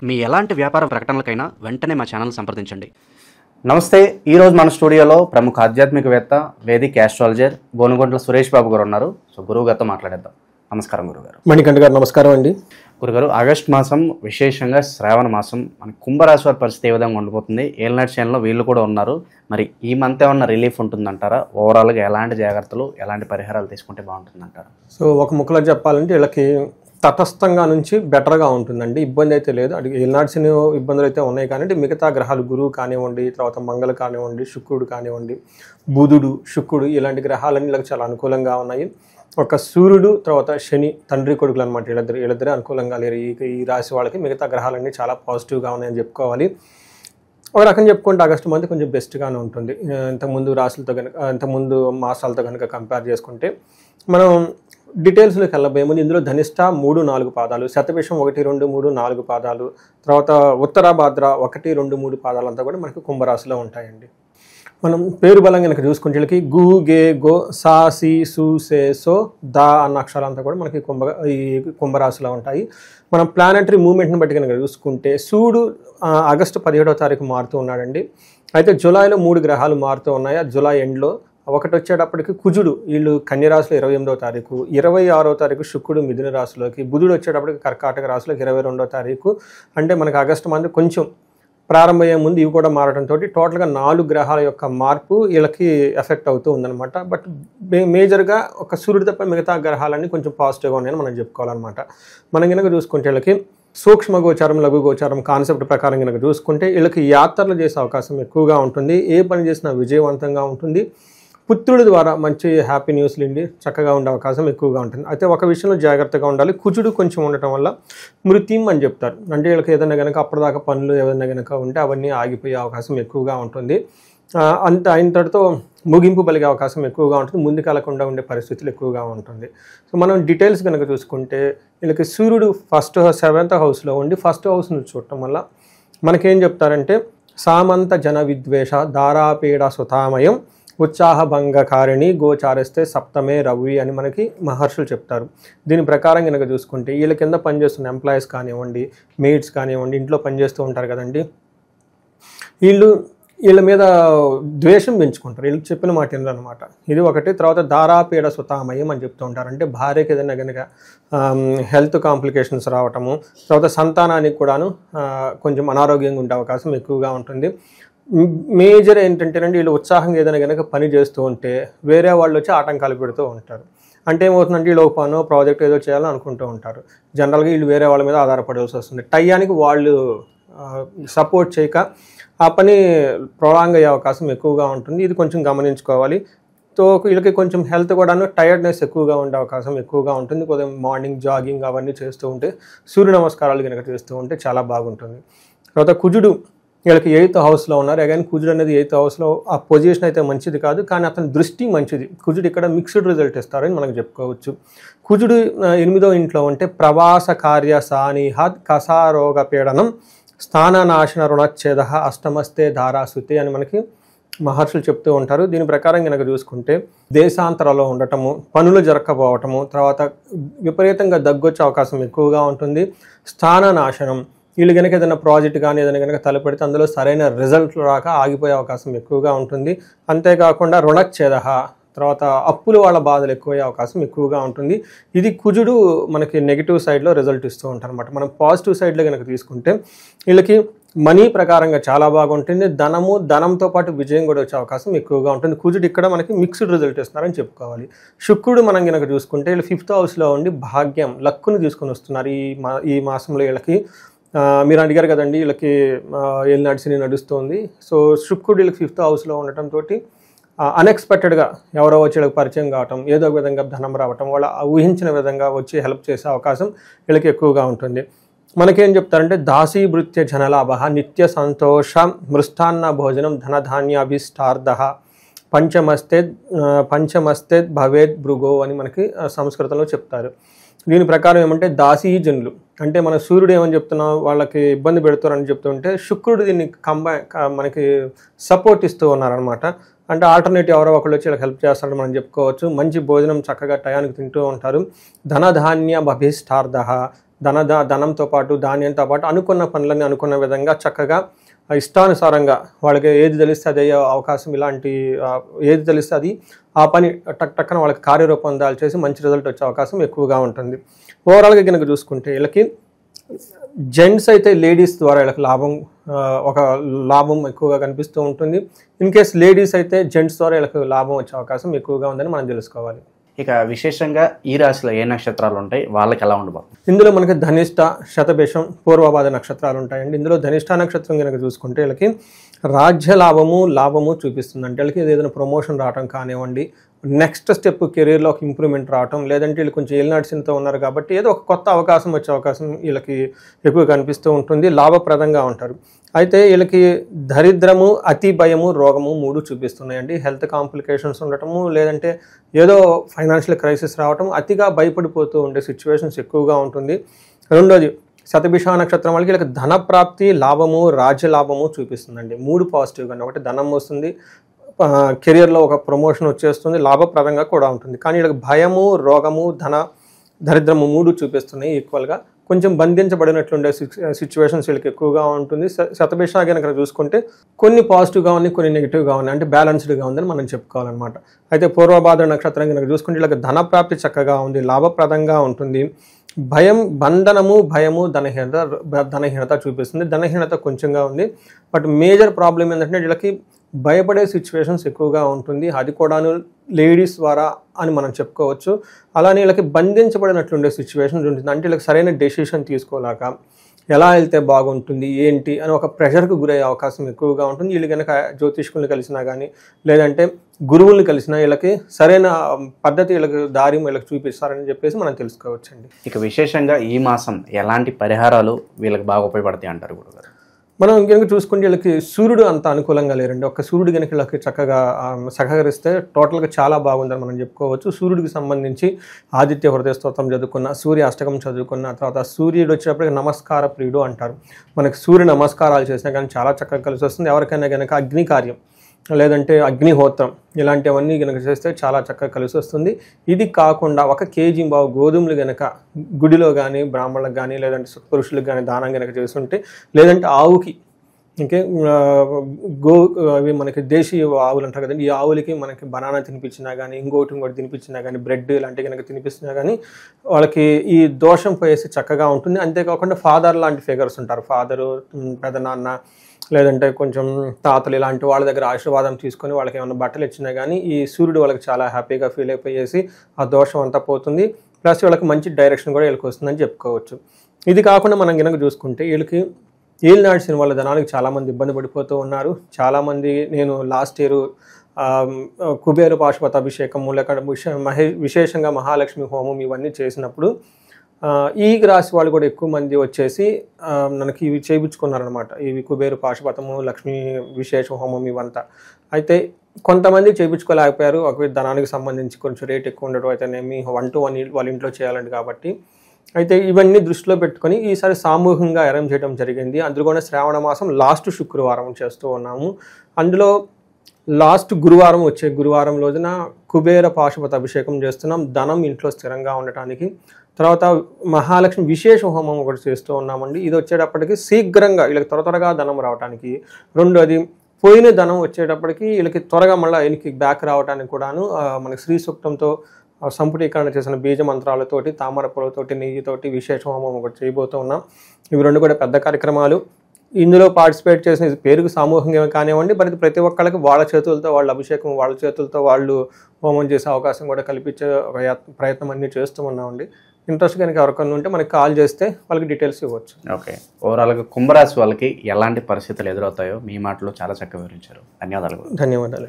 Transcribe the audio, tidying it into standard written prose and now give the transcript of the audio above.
మీ ఎలాంటి వ్యాపార ప్రకటనలకైనా వెంటనే మా ఛానల్ సంప్రదించండి. నమస్తే. ఈరోజు మన స్టూడియోలో ప్రముఖ ఆధ్యాత్మికవేత్త వేదిక్ ఆస్ట్రాలజర్ గోనుగొంట్ల సురేష్ బాబు గారు ఉన్నారు. సో గురువు గారితో మాట్లాడేద్దాం. నమస్కారం గురుగారు. మణికంఠ గారు నమస్కారం అండి. గురుగారు, ఆగస్ట్ మాసం విశేషంగా శ్రావణ మాసం, మన కుంభరాశి వారి పరిస్థితి ఏ విధంగా ఉండిపోతుంది? ఏళ్ళనాటి శనిలో వీళ్ళు కూడా ఉన్నారు. మరి ఈ మంత్ ఏమన్నా రిలీఫ్ ఉంటుందంటారా? ఓవరాల్గా ఎలాంటి జాగ్రత్తలు, ఎలాంటి పరిహారాలు తీసుకుంటే బాగుంటుందంటారా? సో ఒక ముక్కలో చెప్పాలంటే వీళ్ళకి తటస్థంగా నుంచి బెటర్గా ఉంటుందండి. ఇబ్బంది అయితే లేదు. అది ఏళ్ళనాటి ఇబ్బందులు అయితే ఉన్నాయి. కానీ మిగతా గ్రహాలు గురువు కానివ్వండి, తర్వాత మంగళ కానివ్వండి, శుక్రుడు కానివ్వండి, బుధుడు, శుక్రుడు ఇలాంటి గ్రహాలన్నీ వీళ్ళకి చాలా అనుకూలంగా ఉన్నాయి. ఒక సూర్యుడు, తర్వాత శని తండ్రి కొడుకులు అనమాట. వీళ్ళిద్దరే అనుకూలంగా లేరు ఈ రాశి వాళ్ళకి. మిగతా గ్రహాలన్నీ చాలా పాజిటివ్గా ఉన్నాయని చెప్పుకోవాలి. ఒక రకం చెప్పుకుంటే ఆగస్టు మంత్ కొంచెం బెస్ట్గానే ఉంటుంది. ఇంతకుముందు రాశులతో కనుక, ఇంతకుముందు మాసాలతో కనుక కంపేర్ చేసుకుంటే. మనం డీటెయిల్స్లోకి వెళ్ళబోయే ముందు ఇందులో ధనిష్ట 3-4 పాదాలు, శతభిషం 1-2-3-4 పాదాలు, తర్వాత ఉత్తరాభాద్ర 1-2-3 పాదాలు అంతా కూడా మనకి కుంభరాశిలో ఉంటాయండి. మనం పేరు బలంగా కనుక చూసుకుంటే వీళ్ళకి గు, గే, గో, సా, సి, సు, సే, సో, దా అన్న అక్షరాలంతా కూడా మనకి ఈ కుంభరాశిలో ఉంటాయి. మనం ప్లానెటరీ మూవ్మెంట్ని బట్టి కనుక చూసుకుంటే సూర్యుడు ఆగస్టు 17వ తారీఖు మారుతూ ఉన్నాడండి. అయితే జూలైలో 3 గ్రహాలు మారుతూ ఉన్నాయి. ఆ జూలై ఎండ్లో ఒకటి వచ్చేటప్పటికి కుజుడు, వీళ్ళు కన్యరాశిలో 28వ తారీఖు, 26వ తారీఖు శుక్రుడు మిథున రాశిలోకి, బుధుడు వచ్చేటప్పటికి కర్కాటక రాశిలోకి 22వ తారీఖు. అంటే మనకి ఆగస్టు మంత్ కొంచెం ప్రారంభమయ్యే ముందు ఇవి కూడా మారడంతో టోటల్గా 4 గ్రహాల యొక్క మార్పు వీళ్ళకి ఎఫెక్ట్ అవుతూ ఉందన్నమాట. బట్ మేజర్గా ఒక సూర్యుడు తప్ప మిగతా గ్రహాలన్నీ కొంచెం పాజిటివ్గా ఉన్నాయని మనం చెప్పుకోవాలన్నమాట. మనం కనుక చూసుకుంటే వీళ్ళకి సూక్ష్మ గోచారం, లఘు గోచారం కాన్సెప్ట్ ప్రకారం కనుక చూసుకుంటే వీళ్ళకి యాత్రలు చేసే అవకాశం ఎక్కువగా ఉంటుంది. ఏ పని చేసినా విజయవంతంగా ఉంటుంది. పుత్రుడి ద్వారా మంచి హ్యాపీ న్యూస్లు ఇండి చక్కగా ఉండే అవకాశం ఎక్కువగా ఉంటుంది. అయితే ఒక విషయంలో జాగ్రత్తగా ఉండాలి. కుజుడు కొంచెం ఉండటం వల్ల మృత్యం అని చెప్తారు. అంటే వీళ్ళకి ఏదైనా కనుక అప్పటిదాకా పనులు ఏదైనా కనుక ఉంటే అవన్నీ ఆగిపోయే అవకాశం ఎక్కువగా ఉంటుంది. అంత ఇంతటితో ముగింపు పలిగే అవకాశం ఎక్కువగా ఉంటుంది. ముందుకెళ్లకుండా ఉండే పరిస్థితులు ఎక్కువగా ఉంటుంది. సో మనం డీటెయిల్స్ కనుక చూసుకుంటే వీళ్ళకి సూర్యుడు 7th హౌస్లో ఉండి 1st హౌస్ను చూడటం వల్ల మనకేం చెప్తారంటే సామంత జన విద్వేష దారాపీడ సుతామయం ఉత్సాహభంగకారిణి గోచారిస్తే సప్తమే రవి అని మనకి మహర్షులు చెప్తారు. దీని ప్రకారం కనుక చూసుకుంటే వీళ్ళ కింద పనిచేస్తున్న ఎంప్లాయీస్ కానివ్వండి, మెయిడ్స్ కానివ్వండి, ఇంట్లో పనిచేస్తూ ఉంటారు కదండి, వీళ్ళ మీద ద్వేషం పెంచుకుంటారు. వీళ్ళు చెప్పిన మాట ఏంటనమాట. ఇది ఒకటి. తర్వాత దారాపీడ సుతామయం అని చెప్తూ ఉంటారు. అంటే భార్యకి ఏదైనా కనుక హెల్త్ కాంప్లికేషన్స్ రావటము, తర్వాత సంతానానికి కూడాను కొంచెం అనారోగ్యంగా ఉండే అవకాశం ఎక్కువగా ఉంటుంది. మేజర్ ఏంటంటేనండి వీళ్ళు ఉత్సాహంగా ఏదైనా కనుక పని చేస్తూ ఉంటే వేరే వాళ్ళు వచ్చి ఆటంకాలు పెడుతూ ఉంటారు. అంటే ఏమవుతుందంటే వీళ్ళు ఒక పనో ప్రాజెక్ట్ ఏదో చేయాలని అనుకుంటూ ఉంటారు. జనరల్గా వీళ్ళు వేరే వాళ్ళ మీద ఆధారపడాల్సి వస్తుంది. టయానికి వాళ్ళు సపోర్ట్ చేయక ఆ పని ప్రొలాంగ్ అయ్యే అవకాశం ఎక్కువగా ఉంటుంది. ఇది కొంచెం గమనించుకోవాలి. సో వీళ్ళకి కొంచెం హెల్త్ కూడాను టైర్డ్నెస్ ఎక్కువగా ఉండే అవకాశం ఎక్కువగా ఉంటుంది. కొద్దిగా మార్నింగ్ జాగింగ్ అవన్నీ చేస్తూ ఉంటే, సూర్య నమస్కారాలు కనుక చేస్తూ ఉంటే చాలా బాగుంటుంది. తర్వాత కుజుడు వీళ్ళకి 8th హౌస్లో ఉన్నారు. అగైన్ కుజుడు అనేది 8th హౌస్లో ఆ పొజిషన్ అయితే మంచిది కాదు, కానీ అతని దృష్టి మంచిది. కుజుడు ఇక్కడ మిక్స్డ్ రిజల్ట్ ఇస్తారని మనం చెప్పుకోవచ్చు. కుజుడు 8వ ఇంట్లో ఉంటే ప్రవాస కార్య సానిహత్ కసారోగ పీడనం స్థాననాశన రుణచ్ఛేద అష్టమస్తే ధారాసుతి అని మనకి మహర్షులు చెప్తూ ఉంటారు. దీని ప్రకారం కనుక చూసుకుంటే దేశాంతరాల్లో ఉండటము, పనులు జరగకపోవటము, తర్వాత విపరీతంగా దగ్గొచ్చే అవకాశం ఎక్కువగా ఉంటుంది. స్థాననాశనం, వీళ్ళు కనుక ఏదైనా ప్రాజెక్ట్ కానీ ఏదైనా కనుక తలపెడితే అందులో సరైన రిజల్ట్ రాక ఆగిపోయే అవకాశం ఎక్కువగా ఉంటుంది. అంతేకాకుండా రుణచ్ఛేద, తర్వాత అప్పులు వాళ్ళ బాధలు ఎక్కువయ్యే అవకాశం ఎక్కువగా ఉంటుంది. ఇది కుజుడు మనకి నెగిటివ్ సైడ్లో రిజల్ట్ ఇస్తూ ఉంటారు అనమాట. మనం పాజిటివ్ సైడ్లో కనుక తీసుకుంటే వీళ్ళకి మనీ ప్రకారంగా చాలా బాగుంటుంది. ధనంతో పాటు విజయం కూడా వచ్చే అవకాశం ఎక్కువగా ఉంటుంది. కుజుడు ఇక్కడ మనకి మిక్స్డ్ రిజల్ట్ ఇస్తున్నారని చెప్పుకోవాలి. శుక్రుడు మనం కనుక చూసుకుంటే వీళ్ళు 5th హౌస్లో ఉండి భాగ్యం, లక్కును తీసుకొని వస్తున్నారు ఈ మాసంలో. వీళ్ళకి మీరు అడిగారు కదండి, వీళ్ళకి ఏళ్ళనాటి శని నడుస్తుంది. సో శుక్రుడు వీళ్ళకి 5th హౌస్లో ఉండటంతో అన్ఎక్స్పెక్టెడ్గా ఎవరో వచ్చి వీళ్ళకి పరిచయం కావటం, ఏదో ఒక విధంగా ధనం రావటం, వాళ్ళ ఊహించిన విధంగా వచ్చి హెల్ప్ చేసే అవకాశం వీళ్ళకి ఎక్కువగా ఉంటుంది. మనకేం చెప్తారంటే దాసీభృత్య జనలాభ నిత్య సంతోష మృష్టాన్న భోజనం ధనధాన్యాభిష్టార్థ పంచమస్తే భవేద్ భృగో అని మనకి సంస్కృతంలో చెప్తారు. దీని ప్రకారం ఏమంటే దాసీజనులు అంటే మన సూర్యుడు ఏమని చెప్తున్నాం, వాళ్ళకి ఇబ్బంది పెడుతారని చెప్తుంటే శుక్రుడు దీన్ని మనకి సపోర్ట్ ఇస్తూ ఉన్నారనమాట. అంటే ఆల్టర్నేటివ్ ఎవరో ఒకళ్ళు వచ్చి హెల్ప్ చేస్తారని మనం చెప్పుకోవచ్చు. మంచి భోజనం చక్కగా టయానికి తింటూ ఉంటారు. ధనధాన్య అభిష్టార్థ ధనంతో పాటు ధాన్యంతో పాటు అనుకున్న పనులన్నీ అనుకున్న విధంగా చక్కగా ఇష్టానుసారంగా వాళ్ళకి ఏది తెలిస్తే అది అయ్యే అవకాశం, ఇలాంటి ఏది తెలిస్తే అది ఆ పని టక్కన వాళ్ళకి కార్యరూపం దాల్చేసి మంచి రిజల్ట్ వచ్చే అవకాశం ఎక్కువగా ఉంటుంది. ఓవరాల్గా కనుక చూసుకుంటే వీళ్ళకి జెంట్స్ అయితే లేడీస్ ద్వారా వీళ్ళకి ఒక లాభం ఎక్కువగా కనిపిస్తూ ఉంటుంది. ఇన్ కేస్ లేడీస్ అయితే జెంట్స్ ద్వారా వీళ్ళకి లాభం వచ్చే అవకాశం ఎక్కువగా ఉందని మనం తెలుసుకోవాలి. ఇక విశేషంగా ఈ రాశిలో ఏ నక్షత్రాలు ఉంటాయి, వాళ్ళకి ఎలా ఉండబోతుంది? ఇందులో మనకి ధనిష్ట, శతభిషం, పూర్వభాద్ర నక్షత్రాలు ఉంటాయండి. ఇందులో ధనిష్ట నక్షత్రం కనుక చూసుకుంటే వీళ్ళకి రాజ్య లాభము చూపిస్తుంది. అంటే వీళ్ళకి ఏదైనా ప్రమోషన్ రావడం కానివ్వండి, నెక్స్ట్ స్టెప్ కెరీర్లో ఒక ఇంప్రూవ్మెంట్ రావటం, లేదంటే వీళ్ళు కొంచెం ఏలినాడ్సిన్తో ఉన్నారు కాబట్టి ఏదో ఒక కొత్త అవకాశం వచ్చే అవకాశం వీళ్ళకి ఎక్కువ కనిపిస్తూ ఉంటుంది. లాభప్రదంగా ఉంటారు. అయితే వీళ్ళకి దరిద్రము, అతి భయము, రోగము 3 చూపిస్తున్నాయండి. హెల్త్ కాంప్లికేషన్స్ ఉండటము, లేదంటే ఏదో ఫైనాన్షియల్ క్రైసిస్ రావటం, అతిగా భయపడిపోతూ ఉండే సిచ్యువేషన్స్ ఎక్కువగా ఉంటుంది. రెండోది శతభిష నక్షత్రం వాళ్ళకి వీళ్ళకి ధనప్రాప్తి, లాభము, రాజ్య లాభము చూపిస్తుందండి. 3 పాజిటివ్గా. ఒకటి ధనం వస్తుంది, కెరియర్లో ఒక ప్రమోషన్ వచ్చేస్తుంది, లాభప్రదంగా కూడా ఉంటుంది. కానీ వీళ్ళకి భయము, రోగము, దరిద్రము 3 చూపిస్తున్నాయి ఈక్వల్గా. కొంచెం బంధించబడినట్లుండే సిచ్యువేషన్స్ వీళ్ళకి ఎక్కువగా ఉంటుంది. శతభిష కనుక చూసుకుంటే కొన్ని పాజిటివ్గా ఉన్నాయి, కొన్ని నెగిటివ్గా ఉన్నాయి. అంటే బ్యాలెన్స్డ్గా ఉందని మనం చెప్పుకోవాలన్నమాట. అయితే పూర్వభాద్ర నక్షత్రం కనుక చూసుకుంటే వీళ్ళకి ధనప్రాప్తి చక్కగా ఉంది, లాభప్రదంగా ఉంటుంది. బంధనము, భయము, ధనహీనత చూపిస్తుంది. ధనహీనత కొంచెంగా ఉంది. బట్ మేజర్ ప్రాబ్లం ఏంటంటే వీళ్ళకి భయపడే సిచ్యువేషన్స్ ఎక్కువగా ఉంటుంది. అది కూడాను లేడీస్ ద్వారా అని మనం చెప్పుకోవచ్చు. అలానే వీళ్ళకి బంధించబడినట్లుండే సిచ్యువేషన్స్ ఉంటుంది. అంటే వీళ్ళకి సరైన డెసిషన్ తీసుకోలేక ఎలా వెళ్తే బాగుంటుంది ఏంటి అని ఒక ప్రెషర్కి గురయ్యే అవకాశం ఎక్కువగా ఉంటుంది. వీళ్ళు కనుక జ్యోతిష్కుల్ని కలిసినా కానీ, లేదంటే గురువుల్ని కలిసినా వీళ్ళకి సరైన పద్ధతి, వీళ్ళకి దారి వీళ్ళకి చూపిస్తారని చెప్పేసి మనం తెలుసుకోవచ్చండి. ఇక విశేషంగా ఈ మాసం ఎలాంటి పరిహారాలు వీళ్ళకి బాగా ఉపయోగపడతాయి అంటారు గురుగారు? మనం కనుక చూసుకుంటే వీళ్ళకి సూర్యుడు అంత అనుకూలంగా లేరండి. ఒక సూర్యుడు కనుక వీళ్ళకి చక్కగా సహకరిస్తే టోటల్గా చాలా బాగుందని మనం చెప్పుకోవచ్చు. సూర్యుడికి సంబంధించి ఆదిత్య హృదయ స్తోత్రం చదువుకున్న, సూర్య అష్టకం చదువుకున్న తర్వాత సూర్యుడు వచ్చేటప్పటికి నమస్కార ప్రియుడు అంటారు. మనకి సూర్య నమస్కారాలు చేసినా కానీ చాలా చక్కగా కలిసి వస్తుంది. ఎవరికైనా కనుక అగ్ని కార్యం, లేదంటే అగ్నిహోత్రం ఇలాంటివన్నీ కనుక చేస్తే చాలా చక్కగా కలిసి వస్తుంది. ఇది కాకుండా 1 కేజీ గోధుమలు కనుక గుడిలో కానీ, బ్రాహ్మణులకు కానీ, లేదంటే సత్పురుషులకు కానీ దానం కనుక చేస్తుంటే, లేదంటే ఆవుకి ఇంకే అవి మనకి దేశీయ ఆవులు అంటారు కదండి, ఈ ఆవులకి మనకి బనానా తినిపించినా కానీ, ఇంకోటి తినిపించినా కానీ, బ్రెడ్ ఇలాంటివి కనుక తినిపించినా కానీ వాళ్ళకి ఈ దోషం పోయేసి చక్కగా ఉంటుంది. అంతేకాకుండా ఫాదర్ లాంటి ఫిగర్స్ ఉంటారు, ఫాదరు, పెదనాన్న, లేదంటే కొంచెం తాతలు ఇలాంటి వాళ్ళ దగ్గర ఆశీర్వాదం తీసుకొని వాళ్ళకి ఏమైనా బట్టలు ఇచ్చినా కానీ ఈ సూర్యుడు వాళ్ళకి చాలా హ్యాపీగా ఫీల్ అయిపోయేసి ఆ దోషం అంతా పోతుంది. ప్లస్ వాళ్ళకి మంచి డైరెక్షన్ కూడా వీళ్ళకి వస్తుందని చెప్పుకోవచ్చు. ఇది కాకుండా మనం కనుక చూసుకుంటే వీళ్ళకి ఏలినాడ్సిన వాళ్ళ ధనానికి చాలామంది ఇబ్బంది పడిపోతూ ఉన్నారు. చాలామంది నేను లాస్ట్ ఇయర్ కుబేర పాశుపత అభిషేకము, లేకపోతే విశేషంగా మహాలక్ష్మి హోమం ఇవన్నీ చేసినప్పుడు ఈ రాశి వాళ్ళు కూడా ఎక్కువ మంది వచ్చేసి మనకి ఇవి చేయించుకున్నారనమాట. ఇవి కుబేరు పాశుపతము, లక్ష్మీ విశేష హోమం ఇవంతా. అయితే కొంతమంది చేయించుకోలేకపోయారు. ఒక ధనానికి సంబంధించి కొంచెం రేట్ ఎక్కువ ఉండటం అయితేనేమి, 1 to 1 వాళ్ళ ఇంట్లో చేయాలండి కాబట్టి. అయితే ఇవన్నీ దృష్టిలో పెట్టుకొని ఈసారి సామూహికంగా అరేంజ్ చేయడం జరిగింది. అందులో కూడా శ్రావణ మాసం లాస్ట్ శుక్రవారం చేస్తూ ఉన్నాము. అందులో లాస్ట్ గురువారం, వచ్చే గురువారం రోజున కుబేర పాశుపత అభిషేకం చేస్తున్నాం, ధనం ఇంట్లో స్థిరంగా ఉండటానికి. తర్వాత మహాలక్ష్మి విశేష హోమం ఒకటి చేస్తూ ఉన్నామండి. ఇది వచ్చేటప్పటికి శీఘ్రంగా వీళ్ళకి త్వరగా ధనం రావడానికి. రెండోది పోయిన ధనం వచ్చేటప్పటికి వీళ్ళకి త్వరగా మళ్ళీ వీళ్ళకి బ్యాక్ రావడానికి కూడాను మనకి శ్రీ సూక్తంతో సంపుటీకరణ చేసిన బీజ మంత్రాలతోటి, తామర పూలతోటి, నెయ్యితోటి విశేష హోమం ఒకటి చేయబోతూ ఉన్నాం. ఇవి 2 కూడా పెద్ద కార్యక్రమాలు. ఇందులో పార్టిసిపేట్ చేసిన పేరుకు సామూహికంగా కానివ్వండి, మరి ప్రతి ఒక్కళ్ళకి వాళ్ళ చేతులతో వాళ్ళ అభిషేకం, వాళ్ళ చేతులతో వాళ్ళు హోమం చేసే అవకాశం కూడా కల్పించే ప్రయత్నం అన్నీ చేస్తూ ఉన్నామండి. ఇంట్రెస్ట్ కనుక ఎవరికన్నా ఉంటే మనకి కాల్ చేస్తే వాళ్ళకి డీటెయిల్స్ ఇవ్వచ్చు. ఓకే, ఓవరాల్గా కుంభరాశి వాళ్ళకి ఎలాంటి పరిస్థితులు ఎదురవుతాయో మీ మాటలో చాలా చక్కగా వివరించారు. ధన్యవాదాలు. ధన్యవాదాలు.